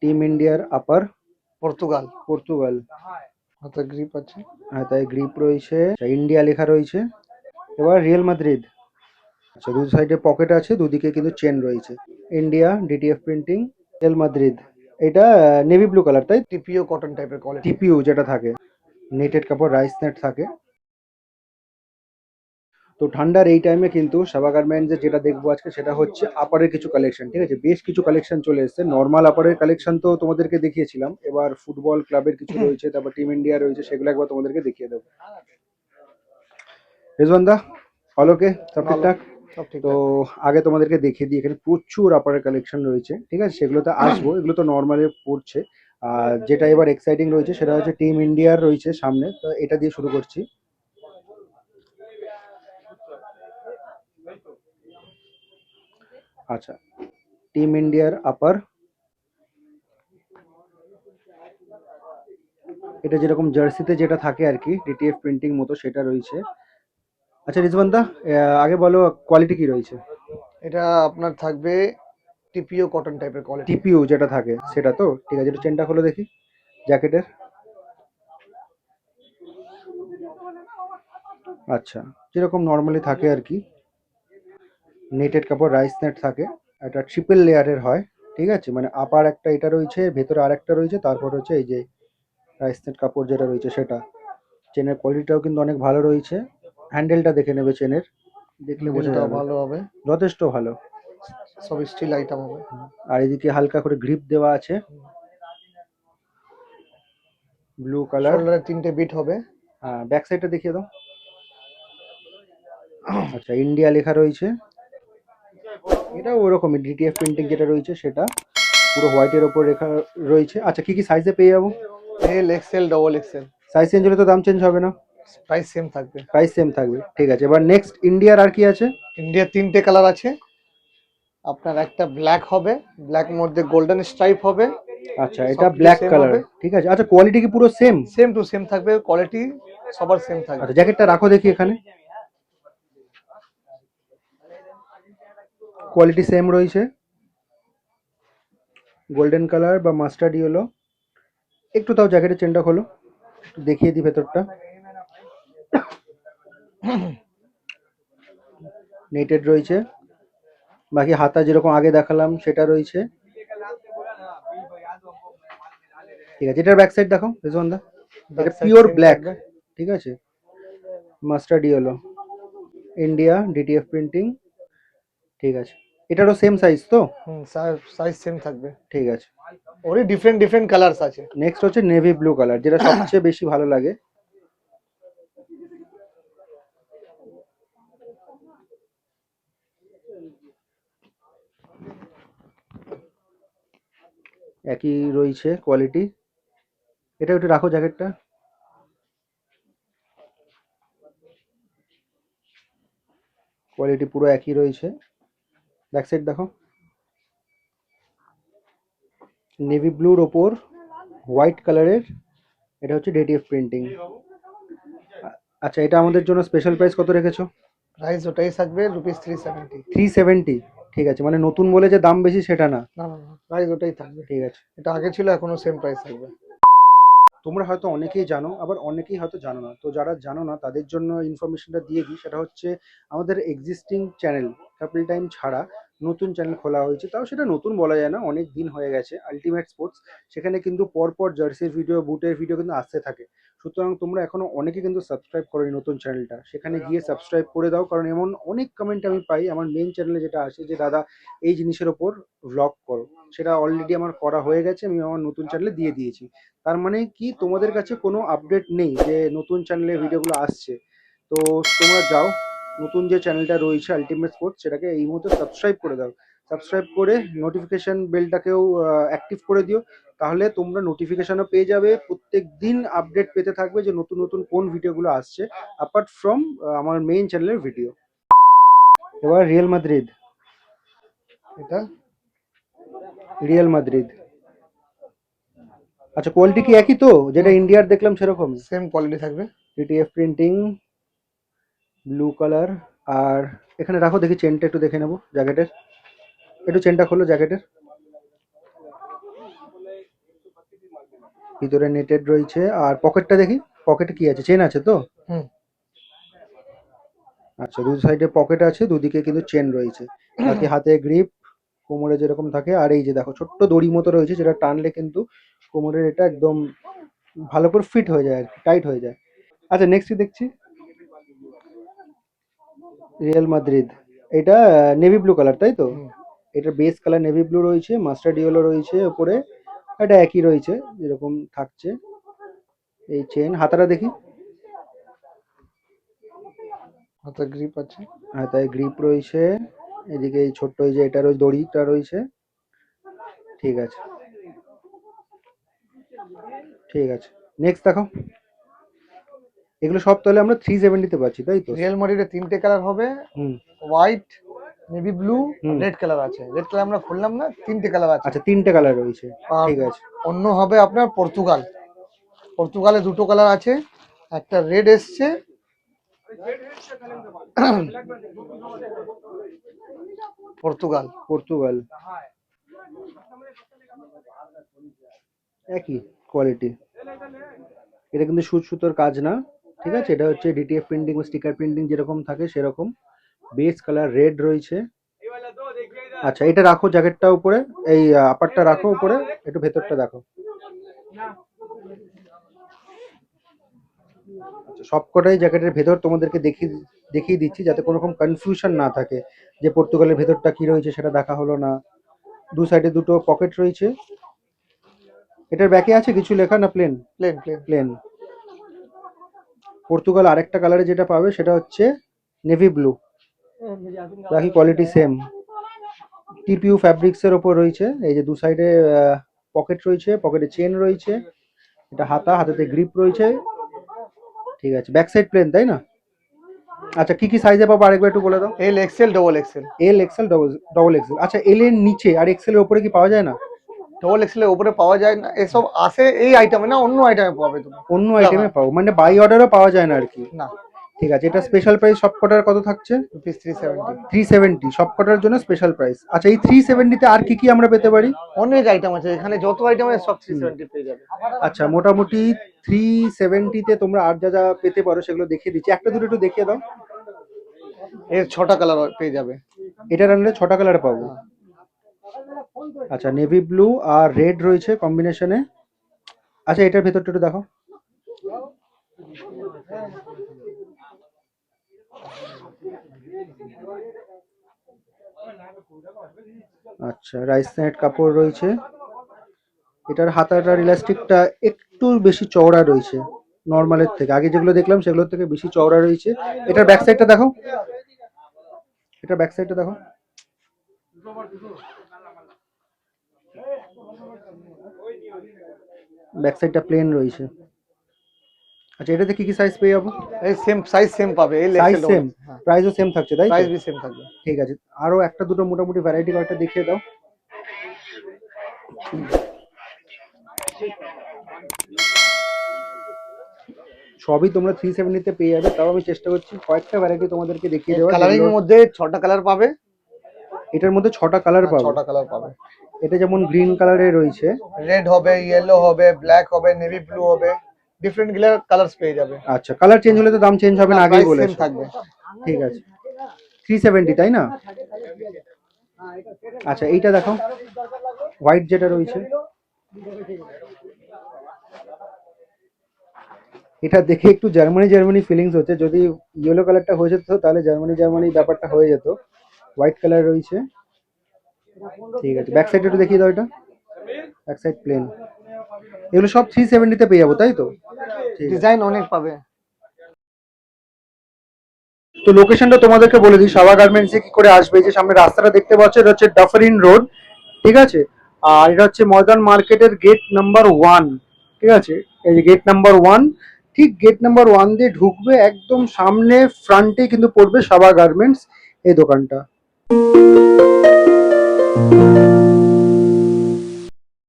Team ইন্ডিয়ার আপার Portugal. Portugal. হাতে grip আছে। হ্যাঁ, তাই গ্রিপ রয়েছে, ইন্ডিয়া লেখা রয়েছে। এবার রিয়াল মাদ্রিদ। আচ্ছা, দু সাইডে পকেট আছে, দুদিকে কিন্তু চেন রয়েছে। India DTF printing, Real Madrid. এটা নেভি ব্লু কালার, তাই টিপিও কটন টাইপের কোয়ালিটি। টিপিউ যেটা থাকে, নেটেড কাপড়, রাইস নেট থাকে। তো ঠান্ডার এই টাইমে কিন্তু সাবা গার্মেন্টসের যেটা দেখবো আজকে সেটা হচ্ছে আপারের কিছু কালেকশন। ঠিক আছে, বেশ কিছু কালেকশন চলে এসেছে। নর্মাল আপারের কালেকশন তো তোমাদেরকে দেখিয়েছিলাম, এবার ফুটবল ক্লাবের কিছু রয়েছে, তারপর টিম ইন্ডিয়া রয়েছে, সেগুলো একবার তোমাদেরকে দেখিয়ে দেবো। রেজওয়ান দা, অলোকে সব ভালো, ঠিকঠাক? সব তো ঠিকঠাক। আগে তোমাদেরকে দেখিয়ে দিই, এখানে প্রচুর আপারের কালেকশন রয়েছে। ঠিক আছে, সেগুলোতে আসবো, এগুলো তো নর্মালি পড়ছে। আর যেটা এবার এক্সাইটিং রয়েছে সেটা হচ্ছে টিম ইন্ডিয়ার রয়েছে সামনে, তো এটা দিয়ে শুরু করছি। আচ্ছা, টিম ইন্ডিয়ার আপার, এটা যেরকম জার্সিতে যেটা থাকে আর কি, ডিটিএফ প্রিন্টিং মতো সেটা রয়েছে। আচ্ছা রিজওয়ান দা, আগে বলো কোয়ালিটি কি রয়েছে। এটা আপনার থাকবে টিপিও কটন টাইপের কোয়ালিটি। টিপিউ যেটা থাকে সেটা তো ঠিক আছে, একটু চেনটা খোলো দেখি জ্যাকেটের। আচ্ছা, যেরকম নর্মালি থাকে আর কি, নেটেড কাপড়, রাইস নেট থাকে। এটা ট্রিপল লেয়ারের হয়। ঠিক আছে, মানে আপার একটা এটা রয়েছে, ভেতরে আর একটা রয়েছে, তারপর হচ্ছে এই যে রাইস নেট কাপড় যেটা রয়েছে সেটা। চেনের কোয়ালিটিটাও কিন্তু অনেক ভালো রয়েছে। হ্যান্ডেলটা দেখে নেবে চেনের, দেখলে বোঝা হ্যান্ডেলটাও যাবে, ভালো হবে, যথেষ্ট ভালো। সব স্টিল আইটেম হবে। আর এদিকে হালকা করে গ্রিপ দেওয়া আছে, ব্লু কালার। শোল্ডারে 3টে বিট হবে। হ্যাঁ, ব্যাক সাইডটা দেখিয়ে দাও। আচ্ছা, ইন্ডিয়া লেখা রয়েছে। এটা ওরকমই ডিটিএফ প্রিন্টিং যেটা রয়েছে সেটা, পুরো হোয়াইটের ওপর লেখা রয়েছে। আচ্ছা, কি কি সাইজে পেয়ে যাবো? L XL, double XL. Size change হলে তো দাম চেঞ্জ হবে না? প্রাইস সেম থাকবে। প্রাইস সেম থাকবে, ঠিক আছে। এবার নেক্সট ইন্ডিয়ার আর কি আছে? ইন্ডিয়ার 3টে কালার আছে। আপনার একটা ব্ল্যাক হবে, ব্ল্যাক মধ্যে গোল্ডেন স্ট্রাইপ হবে। আচ্ছা, এটা সবকিছু ব্ল্যাক সেম কালার, হবে। ঠিক আছে। আচ্ছা, কোয়ালিটি কি পুরো সেম? সেম টু সেম থাকবে, কোয়ালিটি সবার সেম থাকবে। আচ্ছা, জ্যাকেটটা রাখো দেখি এখানে, কোয়ালিটি সেম রয়েছে, গোল্ডেন কালার বা মাস্টার্ড ইয়েলো। একটু তাও জ্যাকেটের চেনটা খোলো, একটু দেখিয়ে দিই ভেতরটা। নেটেড রয়েছে, বাকি হাতা যেরকম আগে দেখালাম সেটা রয়েছে। ঠিক আছে, এটার ব্যাক সাইড দেখো রেজওয়ান দা। এটা back side pure same black, থাকবে। ঠিক আছে, mustard yellow, India DTF printing. ঠিক আছে, এটারও সেম সাইজ তো? সাইজ সেম থাকবে। ঠিক আছে। ওরই ডিফারেন্ট ডিফারেন্ট কালারস আছে। নেক্সট হচ্ছে নেভি ব্লু কালার, যেটা সবচেয়ে বেশি ভালো লাগে। একই রয়েছে কোয়ালিটি। এটা একটু রাখো জ্যাকেটটা। কোয়ালিটি পুরো একই রয়েছে। ব্যাক সাইড দেখো, নেভি ব্লুর ওপর হোয়াইট কালারের, এটা হচ্ছে ডিটিএফ প্রিন্টিং। আচ্ছা, এটা আমাদের জন্য স্পেশাল প্রাইস কত রেখেছো? প্রাইস ওটাই থাকবে ₹370। 370, ঠিক আছে, মানে নতুন বলে যে দাম বেশি সেটা না। না না না, প্রাইস ওটাই থাকবে। ঠিক আছে। এটা আগে ছিল, এখনো সেম প্রাইস থাকবে। তোমরা হয়তো অনেকেই জানো, আবার অনেকেই হয়তো জানো না। তো যারা জানো না তাদের জন্য ইনফরমেশনটা দিয়ে দিই। সেটা হচ্ছে আমাদের এক্সিস্টিং চ্যানেল কাপল টাইম ছাড়া নতুন চ্যানেল খোলা হয়েছে, তাও সেটা নতুন বলা যায় না, অনেক দিন হয়ে গেছে, আলটিমেট স্পোর্টস। সেখানে কিন্তু পরপর জার্সির ভিডিও, বুটের ভিডিও কিন্তু আসতে থাকে। সুতরাং তোমরা এখনো অনেকে কিন্তু সাবস্ক্রাইব করোনি নতুন চ্যানেলটা, সেখানে গিয়ে সাবস্ক্রাইব করে দাও। কারণ এমন অনেক কমেন্ট আমি পাই আমার মেন চ্যানেলে যেটা আসে, যে দাদা এই জিনিসের ওপর ভ্লগ করো। সেটা অলরেডি আমার করা হয়ে গেছে, আমি আমার নতুন চ্যানেলে দিয়ে দিয়েছি। তার মানে কি, তোমাদের কাছে কোনো আপডেট নেই যে নতুন চ্যানেলে ভিডিওগুলো আসছে। তো তোমরা যাও, নতুন যে চ্যানেলটা রয়েছে আলটিমেট স্পোর্টস, সেটাকে এই মুহূর্তে সাবস্ক্রাইব করে দাও। সাবস্ক্রাইব করে নোটিফিকেশন বেলটাকেও অ্যাক্টিভ করে দিও। তাহলে তোমরা নোটিফিকেশনও পেয়ে যাবে, প্রত্যেক দিন আপডেট পেতে থাকবে যে নতুন নতুন কোন ভিডিওগুলো আসছে, অ্যাপার্ট ফ্রম আমার মেইন চ্যানেলের ভিডিও। এবার রিয়াল মাদ্রিদ। এটা রিয়াল মাদ্রিদ। আচ্ছা, কোয়ালিটি কি একই তো, যেটা ইন্ডিয়ার দেখলাম সেরকমই? সেম কোয়ালিটি থাকবে। DTF printing, blue colour. আর এখানে রাখো দেখি, চেনটা একটু দেখে নেবো জ্যাকেটের। একটু চেনটা খোলো জ্যাকেটের। ভিতরে নেটেড রয়েছে। আর পকেটটা দেখি, পকেটে কি আছে, চেন আছে তো? হুম। আচ্ছা, দু সাইডে পকেট আছে, দুদিকে কিন্তু চেন রয়েছে। বাকি হাতে গ্রিপ, কোমরে যেরকম থাকে। আর এই যে দেখো ছোট্ট দড়ি মতো রয়েছে, যেটা টানলে কিন্তু কোমরের এটা একদম ভালো করে ফিট হয়ে যায় আর কি, টাইট হয়ে যায়। আচ্ছা, নেক্সট দেখছি রিয়েল মাদ্রিদ। এটা নেভি ব্লু কালার, তাই তো? হুম। এটার বেস কালার নেভি ব্লু রয়েছে, মাস্টার্ড ইয়েলো রয়েছে ওপরে। এটা একই রয়েছে যেরকম থাকছে। এই চেন, হাতাটা দেখি। হাতে গ্রিপ আছে। হাতায় গ্রিপ রয়েছে। এদিকে এই ছোট্ট এই যে এটা রয়েছে, দড়িটা রয়েছে। ঠিক আছে, ঠিক আছে। নেক্সট দেখো। এগুলো সব তাহলে আমরা 370 তে পাচ্ছি, তাই তো? রিয়েল মাদ্রিদের 3টে কালার হবে, হুম হোয়াইট, নেভি ব্লু, হুম। রেড কালার আছে। রেড কালার আমরা খুললাম না, 3টে কালার আছে। আচ্ছা, 3টে কালার রয়েছে। আর ঠিক আছে। অন্য হবে আপনার পর্তুগাল। পর্তুগালে 2টো কালার আছে, একটা রেড এসছে, পর্তুগাল। পর্তুগাল একই কোয়ালিটি। এটা কিন্তু সুতোর কাজ না, ঠিক আছে? এটা হচ্ছে ডিটিএফ প্রিন্টিং বা স্টিকার প্রিন্টিং যেরকম থাকে সেরকম। বেস কালার রেড রয়েছে। আচ্ছা, এটা রাখো জ্যাকেটটা উপরে, এই আপারটা রাখো উপরে, একটু ভেতরটা দেখো। আচ্ছা, সবকটাই জ্যাকেটের ভেতর তোমাদেরকে দেখিয়ে দিচ্ছি, যাতে কোনো রকম কনফিউশন না থাকে যে পর্তুগালের ভেতরটা কি রয়েছে সেটা দেখা হলো না। দু সাইডে দুটো পকেট রয়েছে। এটার ব্যাকে আছে কিছু লেখা না plain? Plain plain. Plain. Portugal আরেকটা কালারে যেটা পাবে সেটা হচ্ছে নেভি ব্লু। বাকি কোয়ালিটি সেম। টিপিউ ফ্যাব্রিক্স এর ওপর রয়েছে। এই যে দু সাইডে পকেট রয়েছে, পকেটে চেন রয়েছে। এটা হাতাতে গ্রিপ রয়েছে। ঠিক আছে, ব্যাক সাইড প্লেন, তাই না? আচ্ছা, কি কি সাইজে পাবো আরেকবার একটু বলে দাও। L XL, double XL. L XL, double XL. আচ্ছা, এল এর নিচে আর এক্সেল এর উপরে কি পাওয়া যায় না? ডবল এক্সেলের উপরে পাওয়া যায় না, এসব আসে এই আইটেমে না, অন্য আইটেমে পাবে তুমি। অন্য আইটেমে পাবো, মানে বাই অর্ডারও পাওয়া যায় না আর কি? না। ঠিক আছে, এটা স্পেশাল প্রাইস সবকটার কত থাকছে? রুপিস 370। 370 সবকটার জন্য স্পেশাল প্রাইস। আচ্ছা, এই 370 তে আর কি কি আমরা পেতে পারি? অনেক আইটেম আছে এখানে, যত আইটেম আছে সব 370 পেয়ে যাবে। আচ্ছা, মোটামুটি 370 তে তোমরা আর যা যা পেতে পারো সেগুলো দেখিয়ে দিচ্ছি। একটা দুটো একটু দেখিয়ে দাও। এর 6টা কালার পেয়ে যাবে। এটার আনলে 6টা কালার পাবো। আচ্ছা, নেভি ব্লু আর রেড রয়েছে কম্বিনেশনে। আচ্ছা, এটার ভেতরটা একটু দেখো। আচ্ছা, রাইস নেট কাপড় রয়েছে। এটার হাতাটার ইলাস্টিকটা একটু বেশি চওড়া রয়েছে নর্মালের থেকে। আগে যেগুলো দেখলাম সেগুলোর থেকে বেশি চওড়া রয়েছে। এটার ব্যাক সাইডটা দেখো। এটার ব্যাক সাইডটা দেখো। ব্যাক সাইডটা প্লেন রয়েছে। আচ্ছা, এটাতে কি কি সাইজ পেয়ে যাবো? এই সেম সাইজ, সেম পাবে। এল সাইজ এক্সেল, সেম, প্রাইসও সেম থাকছে, তাই তো? প্রাইস বি সেম থাকবে। ঠিক আছে, আরো একটা দুটো মোটামুটি ভ্যারাইটি কয়েকটা দেখিয়ে দাও। সবই তোমরা 370 তে পেয়ে যাবে, তাও আমি চেষ্টা করছি কয়েকটা ভ্যারাইটি তোমাদেরকে দেখিয়ে দেওয়ার। কালারিং এর মধ্যে 6টা কালার পাবে। এটার মধ্যে 6টা কালার পাবে। 6টা কালার পাবে। এটা যেমন গ্রিন কালারে রয়েছে, রেড হবে, ইয়েলো হবে, ব্ল্যাক হবে, নেভি ব্লু হবে, ডিফারেন্ট কালারস পেয়ে যাবে। আচ্ছা, কালার চেঞ্জ হলে তো দাম চেঞ্জ হবে না, আগেই প্রাইস সেম বলেছো। থাকবে। ঠিক আছে, 370, তাই না? আচ্ছা, এইটা দেখো, হোয়াইট যেটা রয়েছে। এটা দেখে একটু জার্মানি ফিলিংস হচ্ছে। যদি ইয়েলো কালারটা হয়ে যেত তাহলে জার্মানি ব্যাপারটা হয়ে যেত। হোয়াইট কালার রয়েছে। ঠিক আছে, ব্যাক সাইড একটু দেখিয়ে দাও। এটা ব্যাক সাইড প্লেন। এগুলো সব 370 তে পেয়ে যাবো, তাই তো? ডিজাইন অনেক পাবে। তো লোকেশনটা তোমাদেরকে বলে দিই, সাবা গার্মেন্টসে কি করে আসবে। এই যে সামনে রাস্তাটা দেখতে পাচ্ছ, এটা হচ্ছে ডাফারিন রোড, ঠিক আছে? আর এটা হচ্ছে ময়দান মার্কেটের গেট নাম্বার 1, ঠিক আছে? এই যে গেট নাম্বার 1, ঠিক গেট নাম্বার 1 দিয়ে ঢুকবে, একদম সামনে ফ্রন্টে কিন্তু পড়বে সাবা গার্মেন্টস এই দোকানটা।